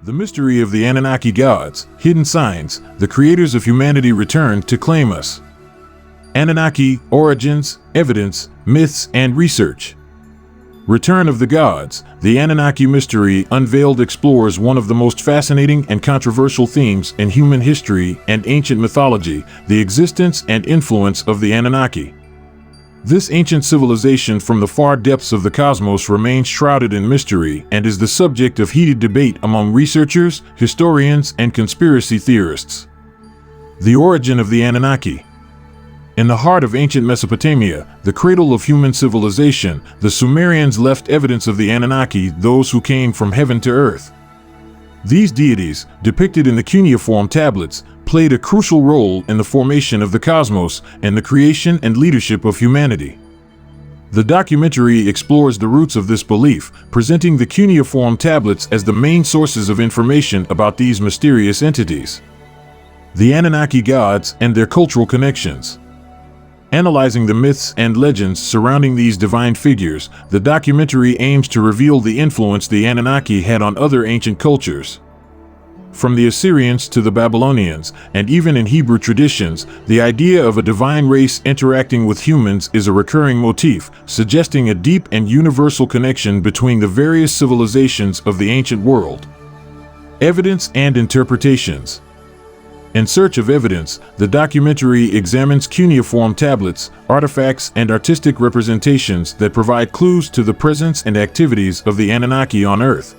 The mystery of the Anunnaki gods, hidden signs, the creators of humanity return to claim us. Anunnaki, origins, evidence, myths, and research. Return of the Gods, the Anunnaki Mystery Unveiled explores one of the most fascinating and controversial themes in human history and ancient mythology, the existence and influence of the Anunnaki. This ancient civilization from the far depths of the cosmos remains shrouded in mystery and is the subject of heated debate among researchers, historians, and conspiracy theorists. The origin of the Anunnaki. In the heart of ancient Mesopotamia, the cradle of human civilization, the Sumerians left evidence of the Anunnaki, those who came from heaven to earth. These deities, depicted in the Cuneiform tablets, played a crucial role in the formation of the cosmos and the creation and leadership of humanity. The documentary explores the roots of this belief, presenting the Cuneiform tablets as the main sources of information about these mysterious entities. The Anunnaki gods and their cultural connections. Analyzing the myths and legends surrounding these divine figures, the documentary aims to reveal the influence the Anunnaki had on other ancient cultures. From the Assyrians to the Babylonians, and even in Hebrew traditions, the idea of a divine race interacting with humans is a recurring motif, suggesting a deep and universal connection between the various civilizations of the ancient world. Evidence and interpretations. In search of evidence, the documentary examines cuneiform tablets, artifacts, and artistic representations that provide clues to the presence and activities of the Anunnaki on Earth.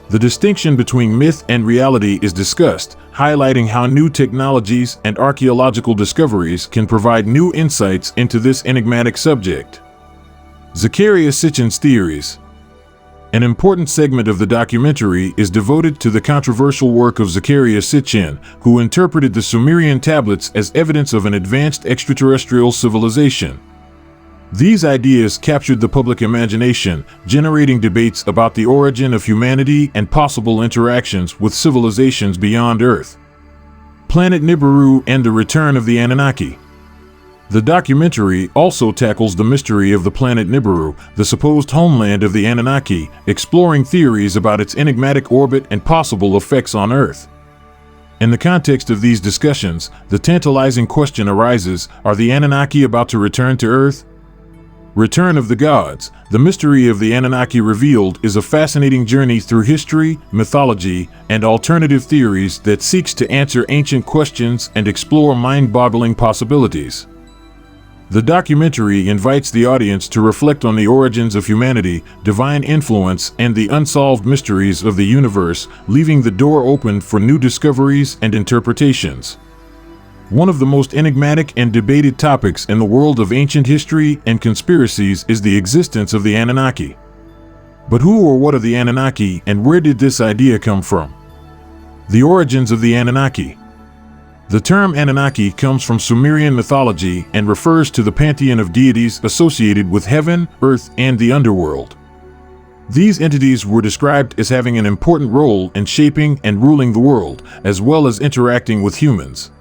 The distinction between myth and reality is discussed, highlighting how new technologies and archaeological discoveries can provide new insights into this enigmatic subject. Zecharia Sitchin's theories. An important segment of the documentary is devoted to the controversial work of Zecharia Sitchin, who interpreted the Sumerian tablets as evidence of an advanced extraterrestrial civilization. These ideas captured the public imagination, generating debates about the origin of humanity and possible interactions with civilizations beyond Earth. Planet Nibiru and the return of the Anunnaki. The documentary also tackles the mystery of the planet Nibiru, the supposed homeland of the Anunnaki, exploring theories about its enigmatic orbit and possible effects on Earth. In the context of these discussions, the tantalizing question arises: are the Anunnaki about to return to Earth? Return of the Gods, the mystery of the Anunnaki revealed, is a fascinating journey through history, mythology, and alternative theories that seeks to answer ancient questions and explore mind-boggling possibilities. The documentary invites the audience to reflect on the origins of humanity, divine influence, and the unsolved mysteries of the universe, leaving the door open for new discoveries and interpretations. One of the most enigmatic and debated topics in the world of ancient history and conspiracies is the existence of the Anunnaki. But who or what are the Anunnaki, and where did this idea come from? The origins of the Anunnaki. The term Anunnaki comes from Sumerian mythology and refers to the pantheon of deities associated with heaven, earth, and the underworld. These entities were described as having an important role in shaping and ruling the world, as well as interacting with humans.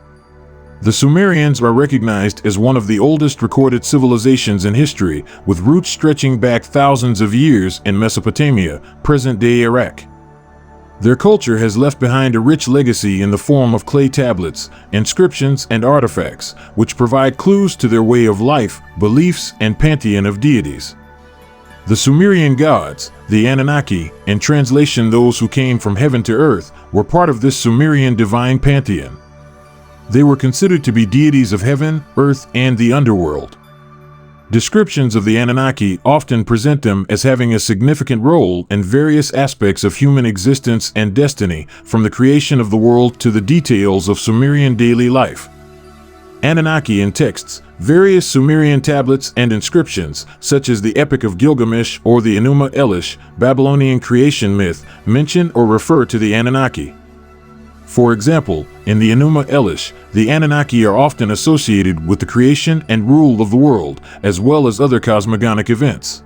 The Sumerians are recognized as one of the oldest recorded civilizations in history, with roots stretching back thousands of years in Mesopotamia, present-day Iraq. Their culture has left behind a rich legacy in the form of clay tablets, inscriptions, and artifacts, which provide clues to their way of life, beliefs, and pantheon of deities. The Sumerian gods, the Anunnaki, in translation those who came from heaven to earth, were part of this Sumerian divine pantheon. They were considered to be deities of heaven, earth, and the underworld. Descriptions of the Anunnaki often present them as having a significant role in various aspects of human existence and destiny, from the creation of the world to the details of Sumerian daily life. Anunnaki in texts. Various Sumerian tablets and inscriptions, such as the Epic of Gilgamesh or the Enuma Elish, Babylonian creation myth, mention or refer to the Anunnaki. For example, in the Enuma Elish, the Anunnaki are often associated with the creation and rule of the world, as well as other cosmogonic events.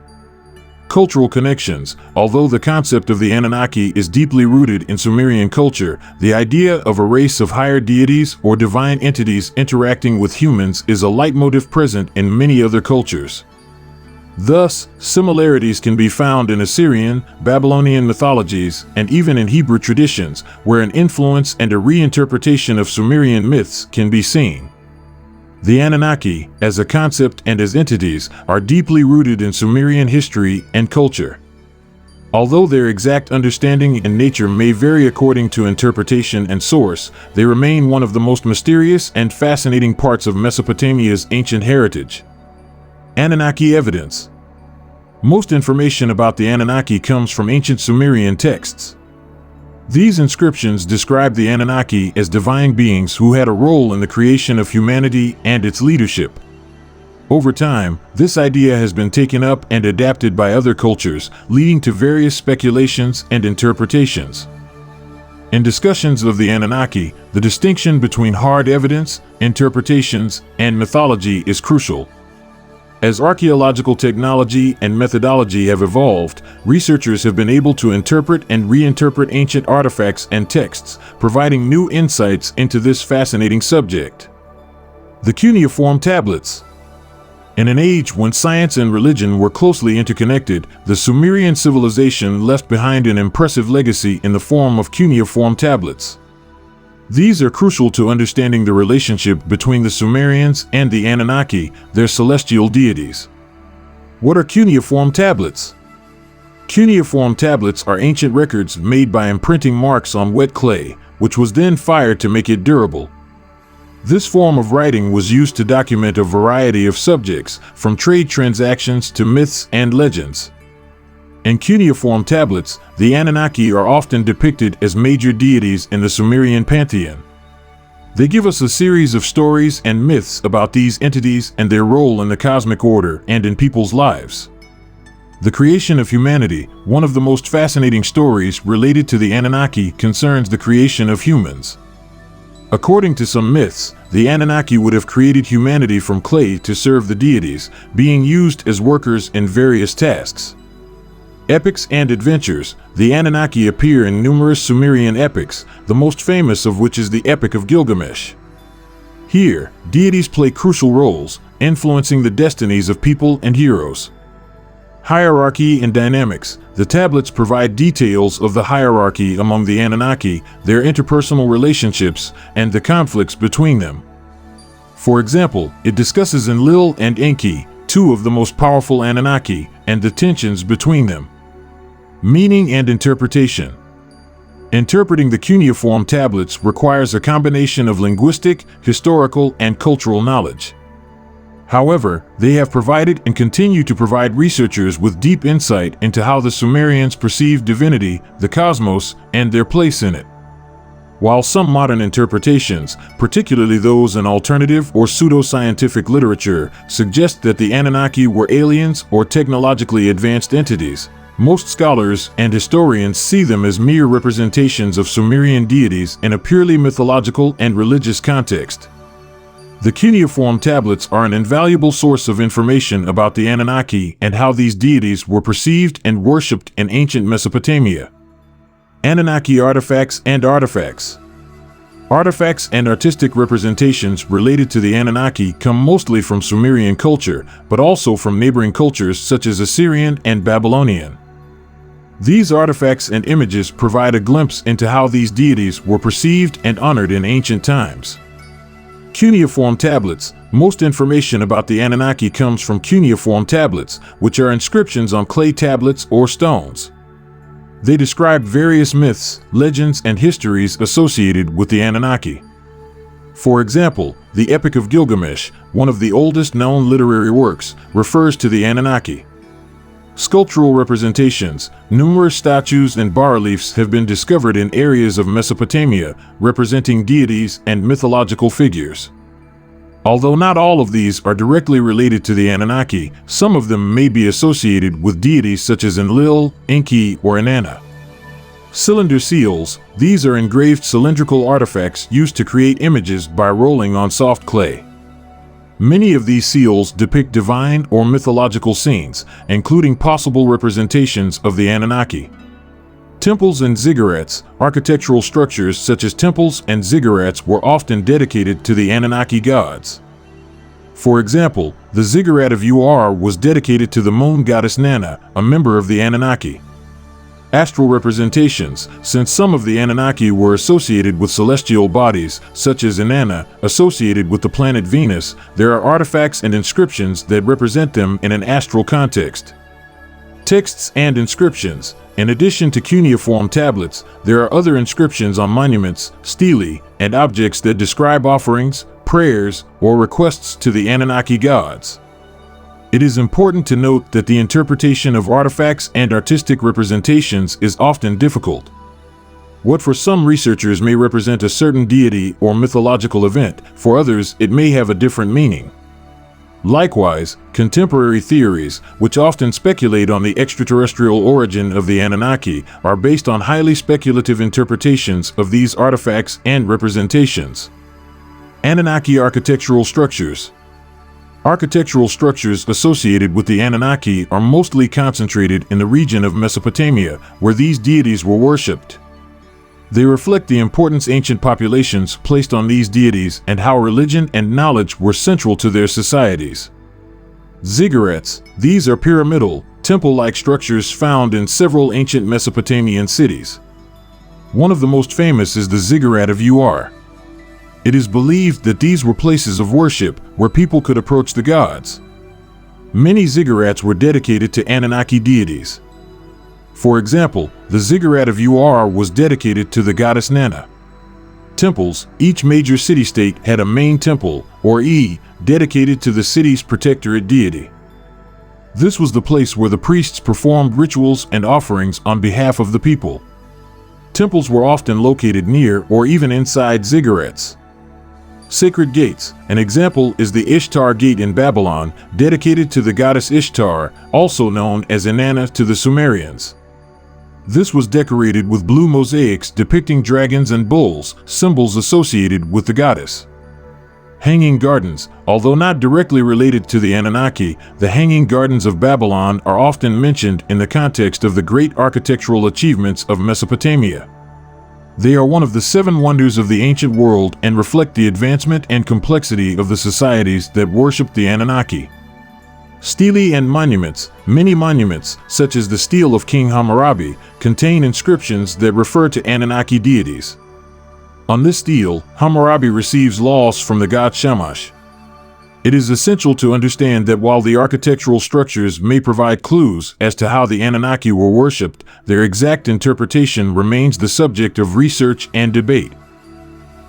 Cultural connections. Although the concept of the Anunnaki is deeply rooted in Sumerian culture, the idea of a race of higher deities or divine entities interacting with humans is a leitmotif present in many other cultures. Thus, similarities can be found in Assyrian, Babylonian mythologies, and even in Hebrew traditions, where an influence and a reinterpretation of Sumerian myths can be seen. The Anunnaki, as a concept and as entities, are deeply rooted in Sumerian history and culture. Although their exact understanding and nature may vary according to interpretation and source, they remain one of the most mysterious and fascinating parts of Mesopotamia's ancient heritage. Anunnaki evidence. Most information about the Anunnaki comes from ancient Sumerian texts. These inscriptions describe the Anunnaki as divine beings who had a role in the creation of humanity and its leadership. Over time, this idea has been taken up and adapted by other cultures, leading to various speculations and interpretations. In discussions of the Anunnaki, the distinction between hard evidence, interpretations, and mythology is crucial. As archaeological technology and methodology have evolved, researchers have been able to interpret and reinterpret ancient artifacts and texts, providing new insights into this fascinating subject. The Cuneiform tablets. In an age when science and religion were closely interconnected, the Sumerian civilization left behind an impressive legacy in the form of cuneiform tablets. These are crucial to understanding the relationship between the Sumerians and the Anunnaki, their celestial deities. What are cuneiform tablets? Cuneiform tablets are ancient records made by imprinting marks on wet clay, which was then fired to make it durable. This form of writing was used to document a variety of subjects, from trade transactions to myths and legends. In cuneiform tablets, the Anunnaki are often depicted as major deities in the Sumerian Pantheon. They give us a series of stories and myths about these entities and their role in the cosmic order and in people's lives. The creation of humanity, one of the most fascinating stories related to the Anunnaki, concerns the creation of humans. According to some myths, the Anunnaki would have created humanity from clay to serve the deities, being used as workers in various tasks. Epics and adventures. The Anunnaki appear in numerous Sumerian epics, the most famous of which is the Epic of Gilgamesh. Here, deities play crucial roles, influencing the destinies of people and heroes. Hierarchy and dynamics. The tablets provide details of the hierarchy among the Anunnaki, their interpersonal relationships, and the conflicts between them. For example, it discusses Enlil and Enki, two of the most powerful Anunnaki, and the tensions between them. Meaning and interpretation. Interpreting the cuneiform tablets requires a combination of linguistic, historical, and cultural knowledge. However, they have provided and continue to provide researchers with deep insight into how the Sumerians perceived divinity, the cosmos, and their place in it. While some modern interpretations, particularly those in alternative or pseudo-scientific literature, suggest that the Anunnaki were aliens or technologically advanced entities, most scholars and historians see them as mere representations of Sumerian deities in a purely mythological and religious context. The cuneiform tablets are an invaluable source of information about the Anunnaki and how these deities were perceived and worshipped in ancient Mesopotamia. Anunnaki artifacts and artifacts. Artifacts and artistic representations related to the Anunnaki come mostly from Sumerian culture, but also from neighboring cultures such as Assyrian and Babylonian. These artifacts and images provide a glimpse into how these deities were perceived and honored in ancient times. Cuneiform tablets. Most information about the Anunnaki comes from cuneiform tablets, which are inscriptions on clay tablets or stones. They describe various myths, legends, and histories associated with the Anunnaki. For example, the Epic of Gilgamesh, one of the oldest known literary works, refers to the Anunnaki. Sculptural representations. Numerous statues and bas-reliefs have been discovered in areas of Mesopotamia, representing deities and mythological figures. Although not all of these are directly related to the Anunnaki, some of them may be associated with deities such as Enlil, Enki, or Inanna. Cylinder seals. These are engraved cylindrical artifacts used to create images by rolling on soft clay. Many of these seals depict divine or mythological scenes, including possible representations of the Anunnaki. Temples and ziggurats. Architectural structures such as temples and ziggurats were often dedicated to the Anunnaki gods. For example, the ziggurat of Ur was dedicated to the moon goddess Nana, a member of the Anunnaki. Astral representations, since some of the Anunnaki were associated with celestial bodies, such as Inanna, associated with the planet Venus, there are artifacts and inscriptions that represent them in an astral context. Texts and inscriptions. In addition to cuneiform tablets, there are other inscriptions on monuments, stelae, and objects that describe offerings, prayers, or requests to the Anunnaki gods. It is important to note that the interpretation of artifacts and artistic representations is often difficult. What for some researchers may represent a certain deity or mythological event, for others it may have a different meaning. Likewise, contemporary theories, which often speculate on the extraterrestrial origin of the Anunnaki, are based on highly speculative interpretations of these artifacts and representations. Anunnaki architectural structures. Architectural structures associated with the Anunnaki are mostly concentrated in the region of Mesopotamia, where these deities were worshipped. They reflect the importance ancient populations placed on these deities and how religion and knowledge were central to their societies. Ziggurats. These are pyramidal, temple-like structures found in several ancient Mesopotamian cities. One of the most famous is the ziggurat of Ur. It is believed that these were places of worship where people could approach the gods. Many ziggurats were dedicated to Anunnaki deities. For example, the ziggurat of Ur was dedicated to the goddess Nana. Temples. Each major city-state had a main temple, or dedicated to the city's protectorate deity. This was the place where the priests performed rituals and offerings on behalf of the people. Temples were often located near or even inside ziggurats. Sacred gates. An example is the Ishtar Gate in Babylon, dedicated to the goddess Ishtar, also known as Inanna to the Sumerians. This was decorated with blue mosaics depicting dragons and bulls, symbols associated with the goddess. Hanging gardens. Although not directly related to the Anunnaki, the Hanging Gardens of Babylon are often mentioned in the context of the great architectural achievements of Mesopotamia. They are one of the 7 wonders of the ancient world and reflect the advancement and complexity of the societies that worshipped the Anunnaki. Stelae and monuments. Many monuments, such as the stele of King Hammurabi, contain inscriptions that refer to Anunnaki deities. On this stele, Hammurabi receives laws from the god Shamash. It is essential to understand that while the architectural structures may provide clues as to how the Anunnaki were worshipped, their exact interpretation remains the subject of research and debate.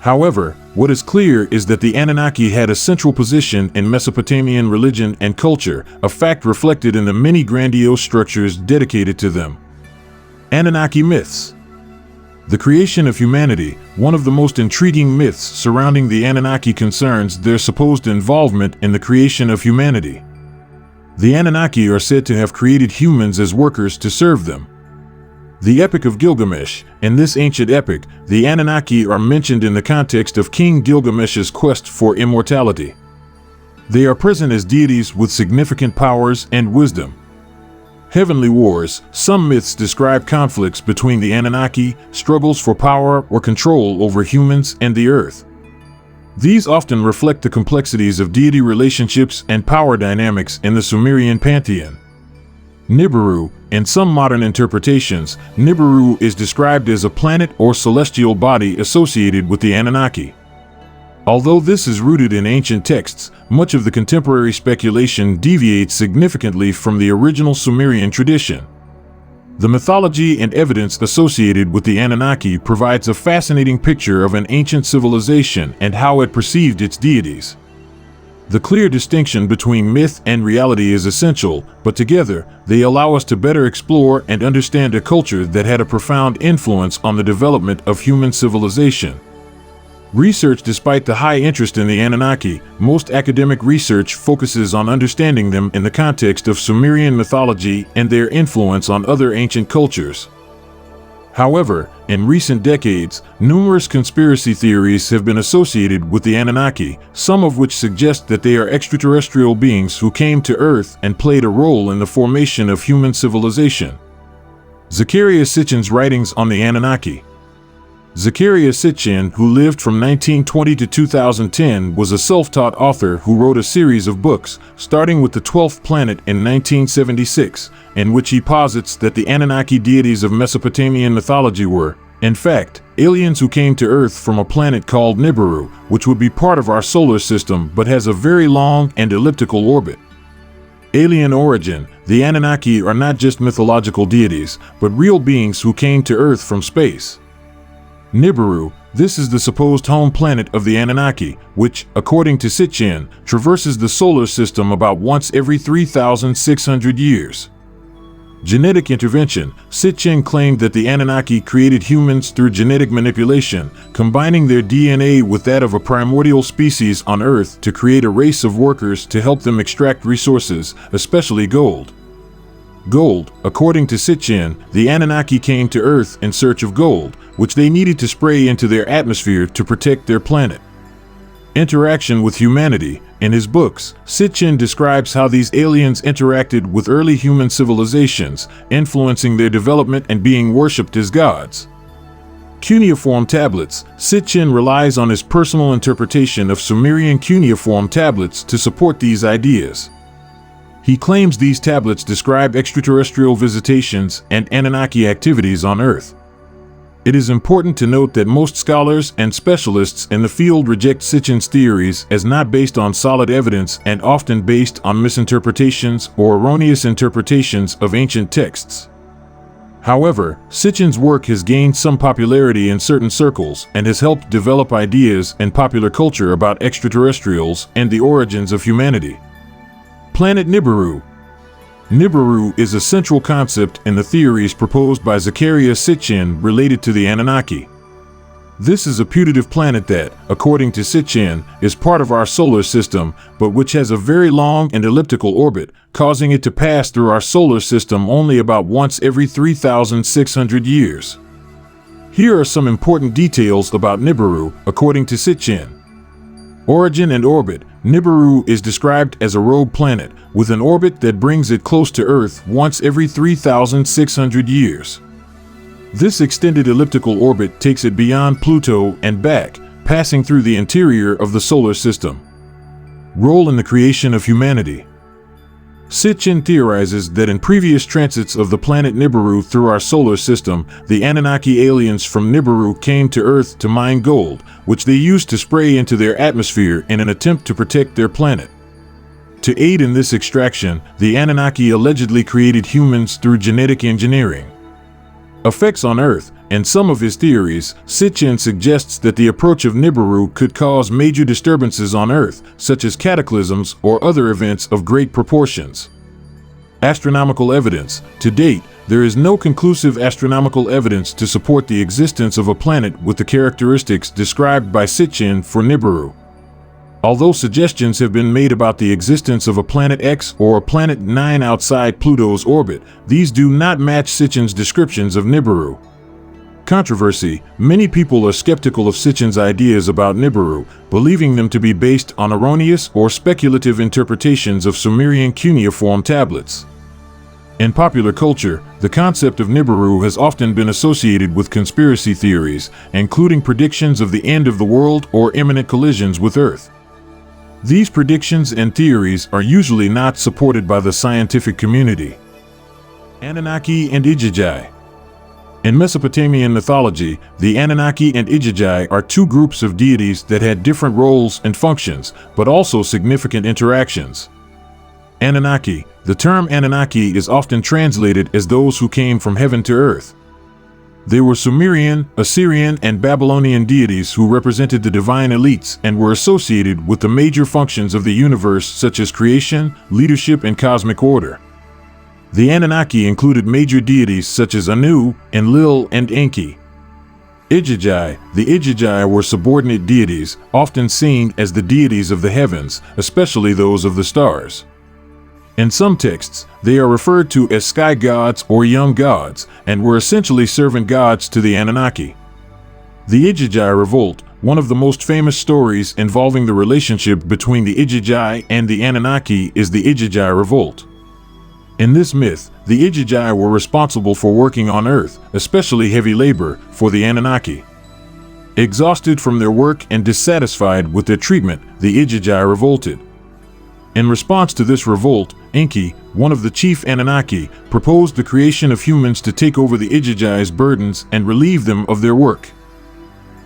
However, what is clear is that the Anunnaki had a central position in Mesopotamian religion and culture, a fact reflected in the many grandiose structures dedicated to them. Anunnaki myths. The creation of humanity. One of the most intriguing myths surrounding the Anunnaki concerns their supposed involvement in the creation of humanity. The Anunnaki are said to have created humans as workers to serve them. The Epic of Gilgamesh. In this ancient epic, the Anunnaki are mentioned in the context of King Gilgamesh's quest for immortality. They are present as deities with significant powers and wisdom. Heavenly wars. Some myths describe conflicts between the Anunnaki, struggles for power or control over humans and the earth. These often reflect the complexities of deity relationships and power dynamics in the Sumerian Pantheon. Nibiru. In some modern interpretations, Nibiru is described as a planet or celestial body associated with the Anunnaki. Although this is rooted in ancient texts, much of the contemporary speculation deviates significantly from the original Sumerian tradition. The mythology and evidence associated with the Anunnaki provides a fascinating picture of an ancient civilization and how it perceived its deities. The clear distinction between myth and reality is essential, but together, they allow us to better explore and understand a culture that had a profound influence on the development of human civilization. Research. Despite the high interest in the Anunnaki, most academic research focuses on understanding them in the context of Sumerian mythology and their influence on other ancient cultures. However, in recent decades, numerous conspiracy theories have been associated with the Anunnaki, some of which suggest that they are extraterrestrial beings who came to Earth and played a role in the formation of human civilization. Zecharia Sitchin's writings on the Anunnaki. Zecharia Sitchin, who lived from 1920 to 2010, was a self-taught author who wrote a series of books, starting with the 12th planet in 1976, in which he posits that the Anunnaki deities of Mesopotamian mythology were, in fact, aliens who came to Earth from a planet called Nibiru, which would be part of our solar system but has a very long and elliptical orbit. Alien origin. The Anunnaki are not just mythological deities, but real beings who came to Earth from space. Nibiru, this is the supposed home planet of the Anunnaki, which, according to Sitchin, traverses the solar system about once every 3,600 years. Genetic intervention. Sitchin claimed that the Anunnaki created humans through genetic manipulation, combining their DNA with that of a primordial species on Earth to create a race of workers to help them extract resources, especially gold. Gold. According to Sitchin, the Anunnaki came to Earth in search of gold, which they needed to spray into their atmosphere to protect their planet. Interaction with humanity. In his books, Sitchin describes how these aliens interacted with early human civilizations, influencing their development and being worshipped as gods. Cuneiform tablets. Sitchin relies on his personal interpretation of Sumerian cuneiform tablets to support these ideas. He claims these tablets describe extraterrestrial visitations and Anunnaki activities on Earth. It is important to note that most scholars and specialists in the field reject Sitchin's theories as not based on solid evidence and often based on misinterpretations or erroneous interpretations of ancient texts. However, Sitchin's work has gained some popularity in certain circles and has helped develop ideas in popular culture about extraterrestrials and the origins of humanity. Planet Nibiru. Nibiru is a central concept in the theories proposed by Zecharia Sitchin related to the Anunnaki. This is a putative planet that, according to Sitchin, is part of our solar system, but which has a very long and elliptical orbit, causing it to pass through our solar system only about once every 3,600 years. Here are some important details about Nibiru, according to Sitchin. Origin and orbit. Nibiru is described as a rogue planet, with an orbit that brings it close to Earth once every 3,600 years. This extended elliptical orbit takes it beyond Pluto and back, passing through the interior of the solar system. Role in the creation of humanity. Sitchin theorizes that in previous transits of the planet Nibiru through our solar system, the Anunnaki aliens from Nibiru came to Earth to mine gold, which they used to spray into their atmosphere in an attempt to protect their planet. To aid in this extraction, the Anunnaki allegedly created humans through genetic engineering. Effects on Earth. In some of his theories, Sitchin suggests that the approach of Nibiru could cause major disturbances on Earth, such as cataclysms or other events of great proportions. Astronomical evidence. To date, there is no conclusive astronomical evidence to support the existence of a planet with the characteristics described by Sitchin for Nibiru. Although suggestions have been made about the existence of a planet X or a planet 9 outside Pluto's orbit, these do not match Sitchin's descriptions of Nibiru. Controversy. Many people are skeptical of Sitchin's ideas about Nibiru, believing them to be based on erroneous or speculative interpretations of Sumerian cuneiform tablets. In popular culture, the concept of Nibiru has often been associated with conspiracy theories, including predictions of the end of the world or imminent collisions with Earth. These predictions and theories are usually not supported by the scientific community. Anunnaki and Igigi. In Mesopotamian mythology, the Anunnaki and Igigi are two groups of deities that had different roles and functions, but also significant interactions. Anunnaki. The term Anunnaki is often translated as those who came from heaven to earth. They were Sumerian, Assyrian, and Babylonian deities who represented the divine elites and were associated with the major functions of the universe such as creation, leadership, and cosmic order. The Anunnaki included major deities such as Anu, Enlil, and Enki. Igigi. The Igigi were subordinate deities, often seen as the deities of the heavens, especially those of the stars. In some texts, they are referred to as sky gods or young gods, and were essentially servant gods to the Anunnaki. The Igigi revolt, one of the most famous stories involving the relationship between the Igigi and the Anunnaki, is the Igigi revolt. In this myth, the Igigi were responsible for working on Earth, especially heavy labor, for the Anunnaki. Exhausted from their work and dissatisfied with their treatment, the Igigi revolted. In response to this revolt, Enki, one of the chief Anunnaki, proposed the creation of humans to take over the Igigi's burdens and relieve them of their work.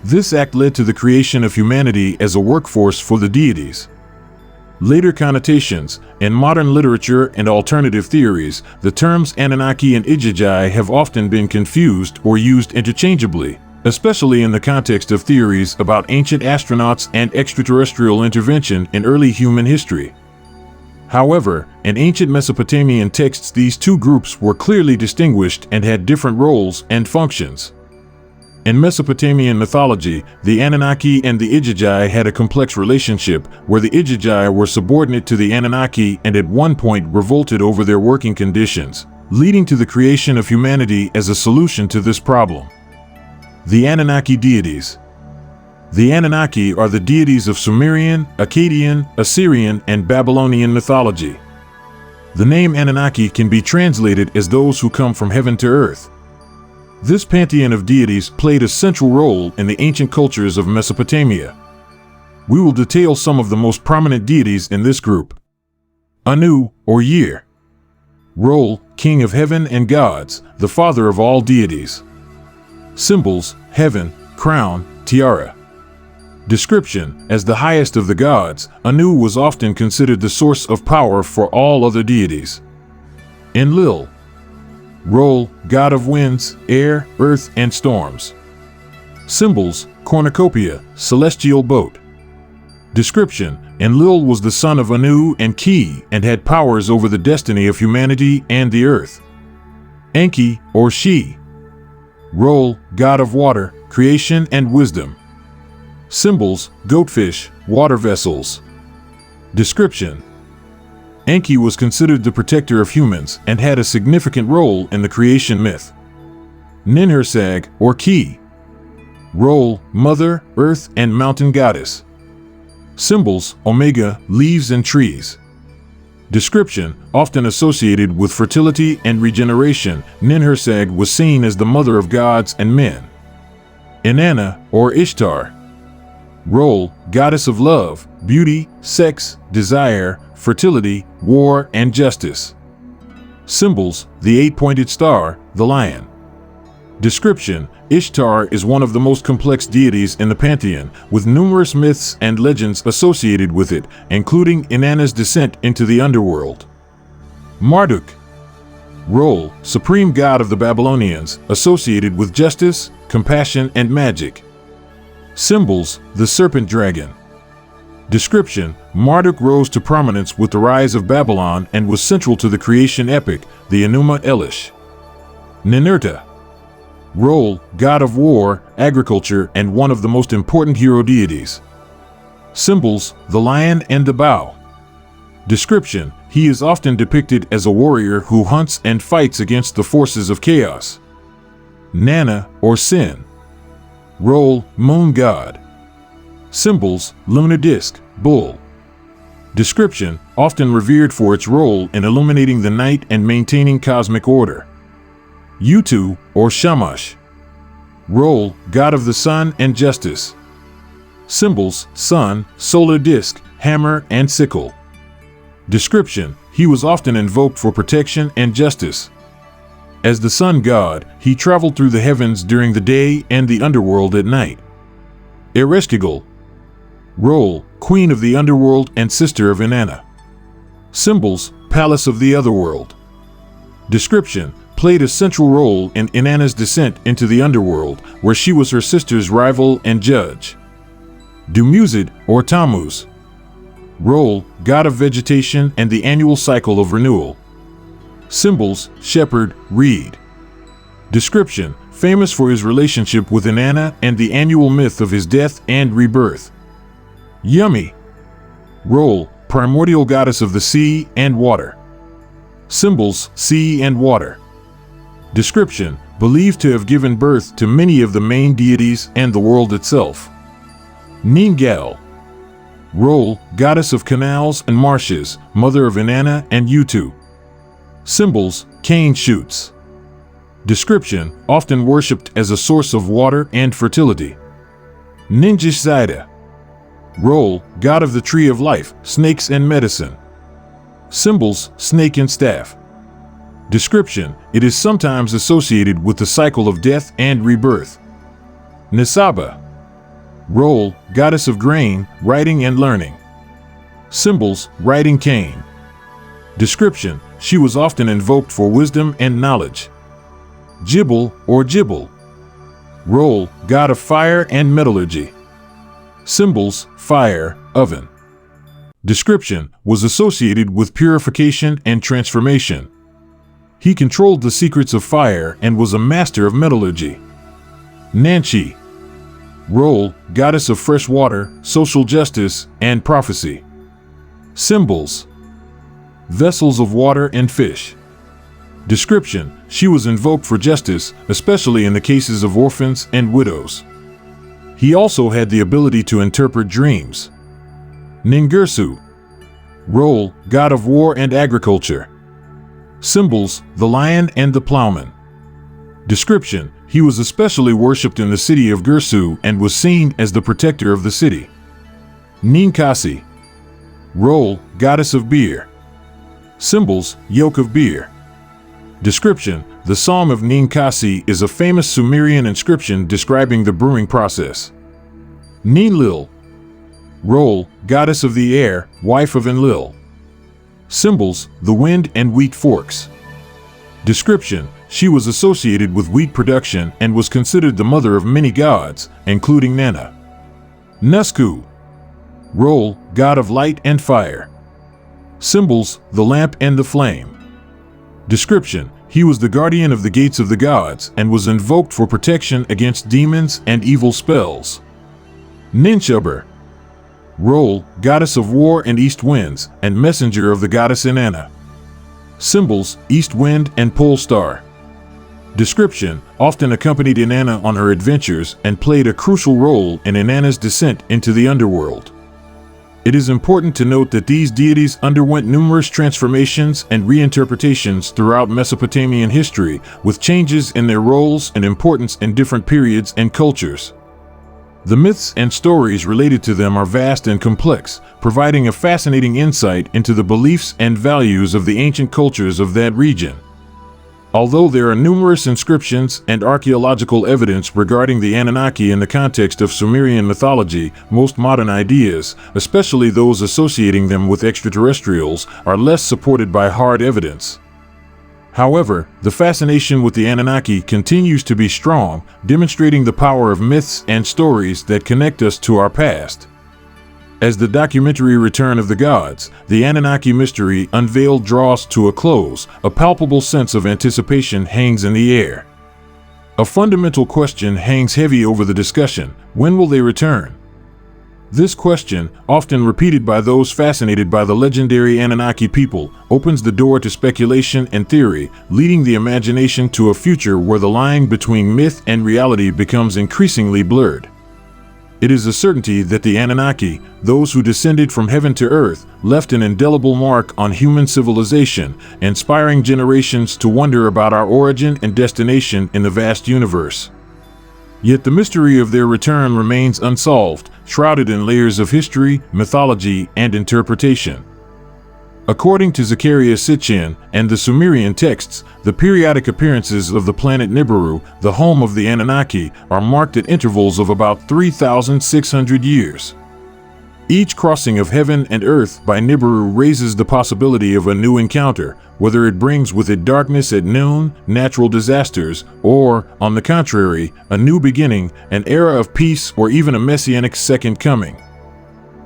This act led to the creation of humanity as a workforce for the deities. Later connotations, in modern literature and alternative theories, the terms Anunnaki and Igigi have often been confused or used interchangeably, especially in the context of theories about ancient astronauts and extraterrestrial intervention in early human history. However, in ancient Mesopotamian texts, these two groups were clearly distinguished and had different roles and functions. In Mesopotamian mythology, the Anunnaki and the Igigi had a complex relationship where the Igigi were subordinate to the Anunnaki and at one point revolted over their working conditions, leading to the creation of humanity as a solution to this problem. The Anunnaki deities. The Anunnaki are the deities of Sumerian, Akkadian, Assyrian, and Babylonian mythology. The name Anunnaki can be translated as those who come from heaven to earth. This pantheon of deities played a central role in the ancient cultures of Mesopotamia. We will detail some of the most prominent deities in this group. Anu, or Year. Role: King of heaven and gods, the father of all deities. Symbols: heaven, crown, tiara. Description: as the highest of the gods, Anu was often considered the source of power for all other deities. Enlil. Role: god of winds, air, earth, and storms. Symbols: cornucopia, celestial boat. Description: Enlil was the son of Anu and Ki and had powers over the destiny of humanity and the earth. Enki, or She. Role: god of water, creation, and wisdom. Symbols: goatfish, water vessels. Description: Enki was considered the protector of humans and had a significant role in the creation myth. Ninhursag, or Ki. Role: mother, earth, and mountain goddess. Symbols: omega, leaves, and trees. Description: often associated with fertility and regeneration, Ninhursag was seen as the mother of gods and men. Inanna, or Ishtar. Role: goddess of love, beauty, sex, desire, fertility, war, and justice. Symbols: the eight-pointed star, the lion. Description: Ishtar is one of the most complex deities in the Pantheon, with numerous myths and legends associated with it, including Inanna's descent into the underworld. Marduk. Role: supreme god of the Babylonians, associated with justice, compassion, and magic. Symbols: the serpent dragon. Description: Marduk rose to prominence with the rise of Babylon and was central to the creation epic, the Enuma Elish. Ninurta. Role: god of war, agriculture, and one of the most important hero deities. Symbols: the lion and the bow. Description: he is often depicted as a warrior who hunts and fights against the forces of chaos. Nana, or Sin. Role: moon god. Symbols: lunar disk, bull. Description: often revered for its role in illuminating the night and maintaining cosmic order. Utu, or Shamash. Role: god of the sun and justice. Symbols: sun, solar disk, hammer, and sickle. Description: he was often invoked for protection and justice. As the sun god, he traveled through the heavens during the day and the underworld at night. Ereshkigal. Role: queen of the underworld and sister of Inanna. Symbols: palace of the otherworld. Description: played a central role in Inanna's descent into the underworld, where she was her sister's rival and judge. Dumuzid, or Tammuz. Role: god of vegetation and the annual cycle of renewal. Symbols: shepherd, reed. Description: famous for his relationship with Inanna and the annual myth of his death and rebirth. Yummy. Role: primordial goddess of the sea and water. Symbols: sea and water. Description: believed to have given birth to many of the main deities and the world itself. Ningal. Role: goddess of canals and marshes, mother of Inanna and Utu. Symbols: cane shoots. Description: often worshipped as a source of water and fertility. Ninjishzaida. Role, god of the tree of life, snakes and medicine. Symbols, snake and staff. Description, it is sometimes associated with the cycle of death and rebirth. Nisaba. Role, goddess of grain, writing and learning. Symbols, writing cane. Description, she was often invoked for wisdom and knowledge. Jibble or Jibble. Role, god of fire and metallurgy. Symbols, fire, oven. Description, was associated with purification and transformation. He controlled the secrets of fire and was a master of metallurgy. Nanchi. Role, goddess of fresh water, social justice, and prophecy. Symbols, vessels of water and fish. Description, she was invoked for justice, especially in the cases of orphans and widows. He also had the ability to interpret dreams. Ningirsu. Role, god of war and agriculture. Symbols, the lion and the plowman. Description, he was especially worshipped in the city of Girsu and was seen as the protector of the city. Ninkasi. Role, goddess of beer. Symbols, yoke of beer. Description, the Psalm of Ninkasi is a famous Sumerian inscription describing the brewing process. Ninlil. Role, goddess of the air, wife of Enlil. Symbols, the wind and wheat forks. Description, she was associated with wheat production and was considered the mother of many gods, including Nana. Nusku. Role, god of light and fire. Symbols, the lamp and the flame. Description, he was the guardian of the gates of the gods and was invoked for protection against demons and evil spells. Ninshuber. Role, goddess of war and east winds, and messenger of the goddess Inanna. Symbols, east wind and pole star. Description, often accompanied Inanna on her adventures and played a crucial role in Inanna's descent into the underworld. It is important to note that these deities underwent numerous transformations and reinterpretations throughout Mesopotamian history, with changes in their roles and importance in different periods and cultures. The myths and stories related to them are vast and complex, providing a fascinating insight into the beliefs and values of the ancient cultures of that region. Although there are numerous inscriptions and archaeological evidence regarding the Anunnaki in the context of Sumerian mythology, most modern ideas, especially those associating them with extraterrestrials, are less supported by hard evidence. However, the fascination with the Anunnaki continues to be strong, demonstrating the power of myths and stories that connect us to our past. As the documentary Return of the Gods, the Anunnaki Mystery Unveiled draws to a close, a palpable sense of anticipation hangs in the air. A fundamental question hangs heavy over the discussion: when will they return? This question, often repeated by those fascinated by the legendary Anunnaki people, opens the door to speculation and theory, leading the imagination to a future where the line between myth and reality becomes increasingly blurred. It is a certainty that the Anunnaki, those who descended from heaven to earth, left an indelible mark on human civilization, inspiring generations to wonder about our origin and destination in the vast universe. Yet the mystery of their return remains unsolved, shrouded in layers of history, mythology, and interpretation. According to Zechariah Sitchin and the Sumerian texts, the periodic appearances of the planet Nibiru, the home of the Anunnaki, are marked at intervals of about 3,600 years. Each crossing of heaven and earth by Nibiru raises the possibility of a new encounter, whether it brings with it darkness at noon, natural disasters, or, on the contrary, a new beginning, an era of peace, or even a messianic second coming.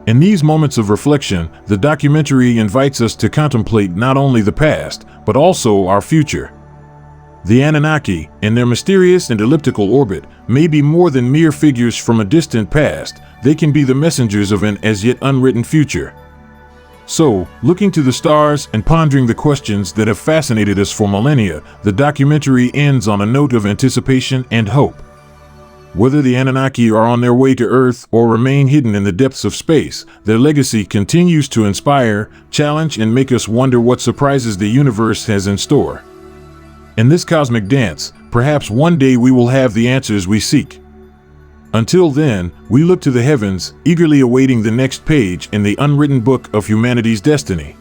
In these moments of reflection, the documentary invites us to contemplate not only the past, but also our future. The Anunnaki, in their mysterious and elliptical orbit, may be more than mere figures from a distant past. They can be the messengers of an as yet unwritten future. So, looking to the stars and pondering the questions that have fascinated us for millennia, the documentary ends on a note of anticipation and hope. Whether the Anunnaki are on their way to Earth or remain hidden in the depths of space, their legacy continues to inspire, challenge, and make us wonder what surprises the universe has in store. In this cosmic dance, perhaps one day we will have the answers we seek. Until then, we look to the heavens, eagerly awaiting the next page in the unwritten book of humanity's destiny.